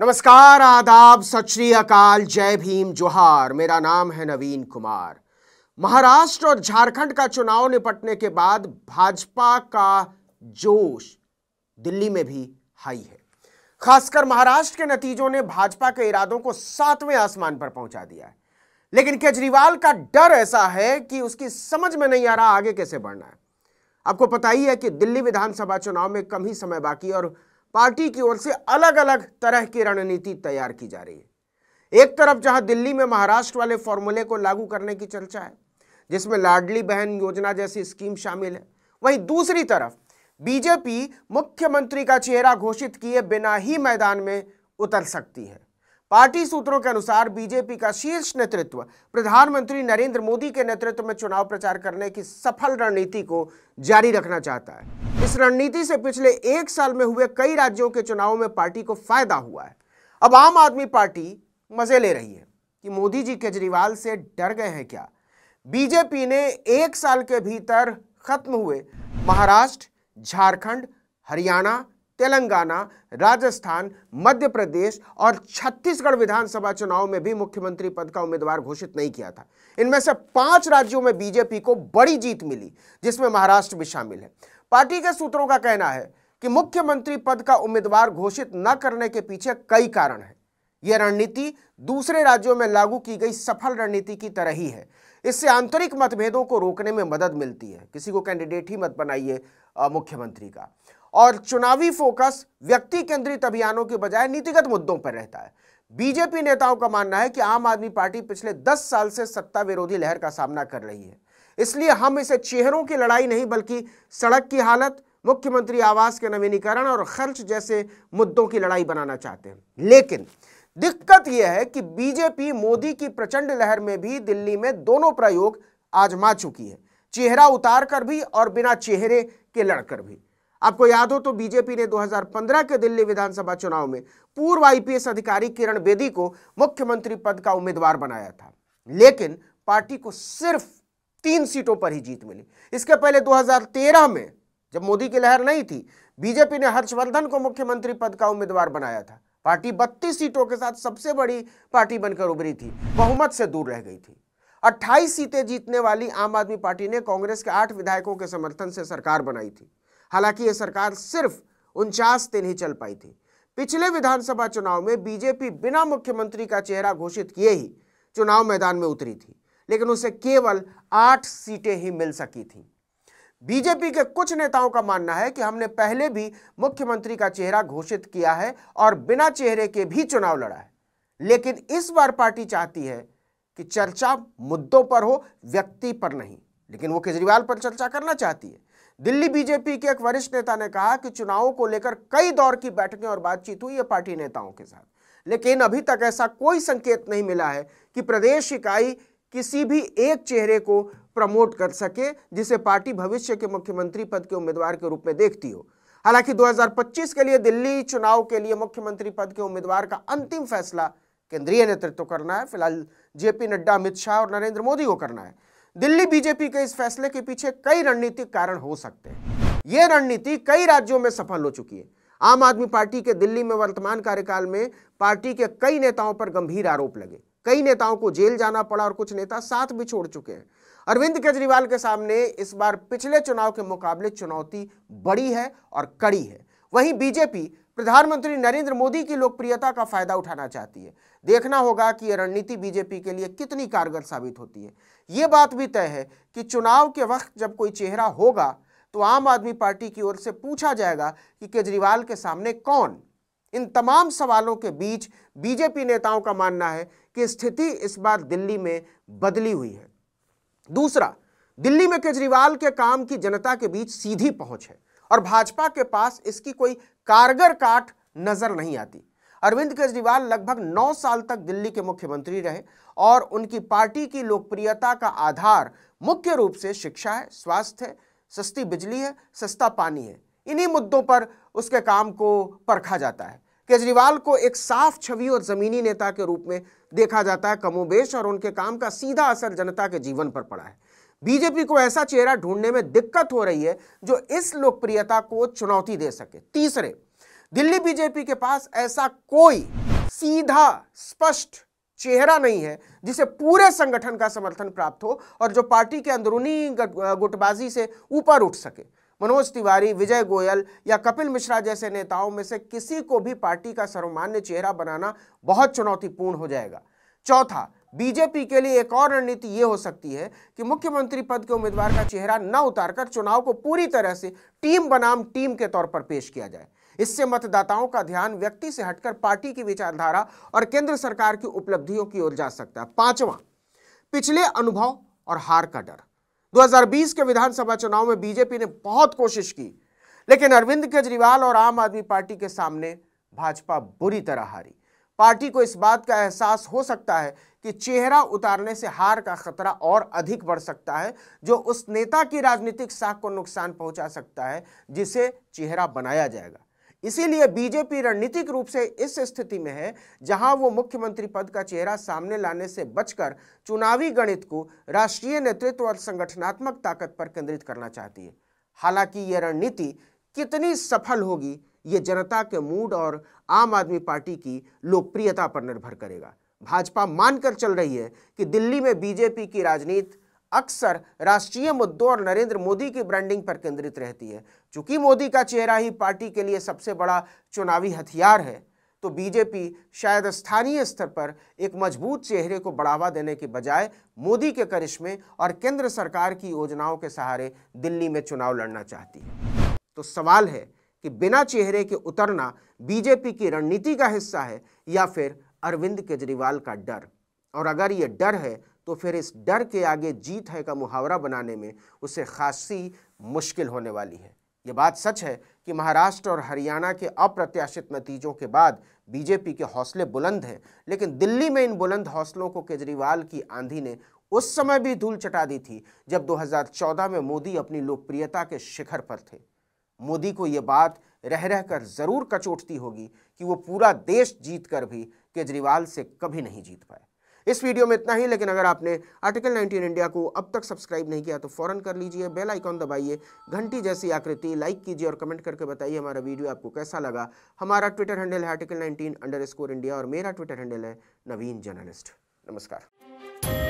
नमस्कार, आदाब, सत श्री अकाल, जय भीम, जोहार। मेरा नाम है नवीन कुमार। महाराष्ट्र और झारखंड का चुनाव निपटने के बाद भाजपा का जोश दिल्ली में भी हाई है। खासकर महाराष्ट्र के नतीजों ने भाजपा के इरादों को 7वें आसमान पर पहुंचा दिया है। लेकिन केजरीवाल का डर ऐसा है कि उसकी समझ में नहीं आ रहा आगे कैसे बढ़ना है। आपको पता ही है कि दिल्ली विधानसभा चुनाव में कम ही समय बाकी और पार्टी की ओर से अलग अलग तरह की रणनीति तैयार की जा रही है। एक तरफ जहां दिल्ली में महाराष्ट्र वाले फॉर्मूले को लागू करने की चर्चा है, जिसमें लाडली बहन योजना जैसी स्कीम शामिल है, वहीं दूसरी तरफ बीजेपी मुख्यमंत्री का चेहरा घोषित किए बिना ही मैदान में उतर सकती है। पार्टी सूत्रों के अनुसार बीजेपी का शीर्ष नेतृत्व प्रधानमंत्री नरेंद्र मोदी के नेतृत्व में चुनाव प्रचार करने की सफल रणनीति को जारी रखना चाहता है। इस रणनीति से पिछले 1 साल में हुए कई राज्यों के चुनावों में पार्टी को फायदा हुआ है। अब आम आदमी पार्टी मजे ले रही है कि मोदी जी केजरीवाल से डर गए हैं क्या। बीजेपी ने 1 साल के भीतर खत्म हुए महाराष्ट्र, झारखंड, हरियाणा, तेलंगाना, राजस्थान, मध्य प्रदेश और छत्तीसगढ़ विधानसभा चुनाव में भी मुख्यमंत्री पद का उम्मीदवार घोषित नहीं किया था। इनमें से 5 राज्यों में बीजेपी को बड़ी जीत मिली, जिसमें महाराष्ट्र भी शामिल है। पार्टी के सूत्रों का कहना है कि मुख्यमंत्री पद का उम्मीदवार घोषित न करने के पीछे कई कारण हैं। यह रणनीति दूसरे राज्यों में लागू की गई सफल रणनीति की तरह ही है। इससे आंतरिक मतभेदों को रोकने में मदद मिलती है। किसी को कैंडिडेट ही मत बनाइए मुख्यमंत्री का। और चुनावी फोकस व्यक्ति केंद्रित अभियानों के बजाय नीतिगत मुद्दों पर रहता है। बीजेपी नेताओं का मानना है कि आम आदमी पार्टी पिछले 10 साल से सत्ता विरोधी लहर का सामना कर रही है, इसलिए हम इसे चेहरों की लड़ाई नहीं बल्कि सड़क की हालत, मुख्यमंत्री आवास के नवीनीकरण और खर्च जैसे मुद्दों की लड़ाई बनाना चाहते हैं। लेकिन दिक्कत यह है कि बीजेपी मोदी की प्रचंड लहर में भी दिल्ली में दोनों प्रयोग आजमा चुकी है, चेहरा उतार कर भी और बिना चेहरे के लड़कर भी। आपको याद हो तो बीजेपी ने 2015 के दिल्ली विधानसभा चुनाव में पूर्व आईपीएस अधिकारी किरण बेदी को मुख्यमंत्री पद का उम्मीदवार बनाया था, लेकिन पार्टी को सिर्फ 3 सीटों पर ही जीत मिली। इसके पहले 2013 में जब मोदी की लहर नहीं थी, बीजेपी ने हर्षवर्धन को मुख्यमंत्री पद का उम्मीदवार बनाया था। पार्टी 32 सीटों के साथ सबसे बड़ी पार्टी बनकर उभरी थी, बहुमत से दूर रह गई थी। 28 सीटें जीतने वाली आम आदमी पार्टी ने कांग्रेस के 8 विधायकों के समर्थन से सरकार बनाई थी। हालांकि यह सरकार सिर्फ 49 दिन ही चल पाई थी। पिछले विधानसभा चुनाव में बीजेपी बिना मुख्यमंत्री का चेहरा घोषित किए ही चुनाव मैदान में उतरी थी, लेकिन उसे केवल 8 सीटें ही मिल सकी थी। बीजेपी के कुछ नेताओं का मानना है कि हमने पहले भी मुख्यमंत्री का चेहरा घोषित किया है और बिना चेहरे के भी चुनाव लड़ा है, लेकिन इस बार पार्टी चाहती है कि चर्चा मुद्दों पर हो, व्यक्ति पर नहीं। लेकिन वो केजरीवाल पर चर्चा करना चाहती है। दिल्ली बीजेपी के एक वरिष्ठ नेता ने कहा कि चुनावों को लेकर कई दौर की बैठकें और बातचीत हुई है पार्टी नेताओं के साथ, लेकिन अभी तक ऐसा कोई संकेत नहीं मिला है कि प्रदेश इकाई किसी भी एक चेहरे को प्रमोट कर सके जिसे पार्टी भविष्य के मुख्यमंत्री पद के उम्मीदवार के रूप में देखती हो। हालांकि 2025 के लिए दिल्ली चुनाव के लिए मुख्यमंत्री पद के उम्मीदवार का अंतिम फैसला केंद्रीय नेतृत्व करना है। फिलहाल जेपी नड्डा, अमित शाह और नरेंद्र मोदी को करना है। दिल्ली बीजेपी के इस फैसले के पीछे कई रणनीतिक कारण हो सकते हैं। यह रणनीति कई राज्यों में सफल हो चुकी है। आम आदमी पार्टी के दिल्ली में वर्तमान कार्यकाल में पार्टी के कई नेताओं पर गंभीर आरोप लगे। कई नेताओं को जेल जाना पड़ा और कुछ नेता साथ भी छोड़ चुके हैं। अरविंद केजरीवाल के सामने इस बार पिछले चुनाव के मुकाबले चुनौती बड़ी है और कड़ी है। वहीं बीजेपी प्रधानमंत्री नरेंद्र मोदी की लोकप्रियता का फायदा उठाना चाहती है। देखना होगा कि यह रणनीति बीजेपी के लिए कितनी कारगर साबित होती है। यह बात भी तय है कि चुनाव के वक्त जब कोई चेहरा होगा तो आम आदमी पार्टी की ओर से पूछा जाएगा कि केजरीवाल के सामने कौन। इन तमाम सवालों के बीच बीजेपी नेताओं का मानना है कि स्थिति इस बार दिल्ली में बदली हुई है। दूसरा, दिल्ली में केजरीवाल के काम की जनता के बीच सीधी पहुंच है और भाजपा के पास इसकी कोई कारगर काट नजर नहीं आती। अरविंद केजरीवाल लगभग 9 साल तक दिल्ली के मुख्यमंत्री रहे और उनकी पार्टी की लोकप्रियता का आधार मुख्य रूप से शिक्षा है, स्वास्थ्य है, सस्ती बिजली है, सस्ता पानी है। इन्हीं मुद्दों पर उसके काम को परखा जाता है। केजरीवाल को एक साफ छवि और जमीनी नेता के रूप में देखा जाता है कमोबेश, और उनके काम का सीधा असर जनता के जीवन पर पड़ा है। बीजेपी को ऐसा चेहरा ढूंढने में दिक्कत हो रही है जो इस लोकप्रियता को चुनौती दे सके। तीसरे, दिल्ली बीजेपी के पास ऐसा कोई सीधा स्पष्ट चेहरा नहीं है जिसे पूरे संगठन का समर्थन प्राप्त हो और जो पार्टी के अंदरूनी गुटबाजी से ऊपर उठ सके। मनोज तिवारी, विजय गोयल या कपिल मिश्रा जैसे नेताओं में से किसी को भी पार्टी का सर्वमान्य चेहरा बनाना बहुत चुनौतीपूर्ण हो जाएगा। चौथा, बीजेपी के लिए एक और रणनीति यह हो सकती है कि मुख्यमंत्री पद के उम्मीदवार का चेहरा न उतारकर चुनाव को पूरी तरह से टीम बनाम टीम के तौर पर पेश किया जाए। इससे मतदाताओं का ध्यान व्यक्ति से हटकर पार्टी की विचारधारा और केंद्र सरकार की उपलब्धियों की ओर जा सकता है। पांचवां, पिछले अनुभव और हार का डर। 2020 के विधानसभा चुनाव में बीजेपी ने बहुत कोशिश की, लेकिन अरविंद केजरीवाल और आम आदमी पार्टी के सामने भाजपा बुरी तरह हारी। पार्टी को इस बात का एहसास हो सकता है कि चेहरा उतारने से हार का खतरा और अधिक बढ़ सकता है, जो उस नेता की राजनीतिक साख को नुकसान पहुंचा सकता है जिसे चेहरा बनाया जाएगा। इसीलिए बीजेपी रणनीतिक रूप से इस स्थिति में है जहां वो मुख्यमंत्री पद का चेहरा सामने लाने से बचकर चुनावी गणित को राष्ट्रीय नेतृत्व और संगठनात्मक ताकत पर केंद्रित करना चाहती है। हालांकि यह रणनीति कितनी सफल होगी, ये जनता के मूड और आम आदमी पार्टी की लोकप्रियता पर निर्भर करेगा। भाजपा मानकर चल रही है कि दिल्ली में बीजेपी की राजनीति अक्सर राष्ट्रीय मुद्दों और नरेंद्र मोदी की ब्रांडिंग पर केंद्रित रहती है। चूंकि मोदी का चेहरा ही पार्टी के लिए सबसे बड़ा चुनावी हथियार है, तो बीजेपी शायद स्थानीय स्तर पर एक मजबूत चेहरे को बढ़ावा देने के बजाय मोदी के करिश्मे और केंद्र सरकार की योजनाओं के सहारे दिल्ली में चुनाव लड़ना चाहती है। तो सवाल है कि बिना चेहरे के उतरना बीजेपी की रणनीति का हिस्सा है या फिर अरविंद केजरीवाल का डर। और अगर ये डर है तो फिर इस डर के आगे जीत है का मुहावरा बनाने में उसे खासी मुश्किल होने वाली है। ये बात सच है कि महाराष्ट्र और हरियाणा के अप्रत्याशित नतीजों के बाद बीजेपी के हौसले बुलंद हैं, लेकिन दिल्ली में इन बुलंद हौसलों को केजरीवाल की आंधी ने उस समय भी धूल चटा दी थी जब 2014 में मोदी अपनी लोकप्रियता के शिखर पर थे। मोदी को यह बात रह रहकर जरूर कचोटती होगी कि वो पूरा देश जीतकर भी केजरीवाल से कभी नहीं जीत पाए। इस वीडियो में इतना ही, लेकिन अगर आपने आर्टिकल 19 इंडिया को अब तक सब्सक्राइब नहीं किया तो फौरन कर लीजिए, बेल आइकॉन दबाइए, घंटी जैसी आकृति लाइक कीजिए और कमेंट करके बताइए हमारा वीडियो आपको कैसा लगा। हमारा ट्विटर हैंडल है article19_India और मेरा ट्विटर हैंडल है नवीन जर्नलिस्ट। नमस्कार।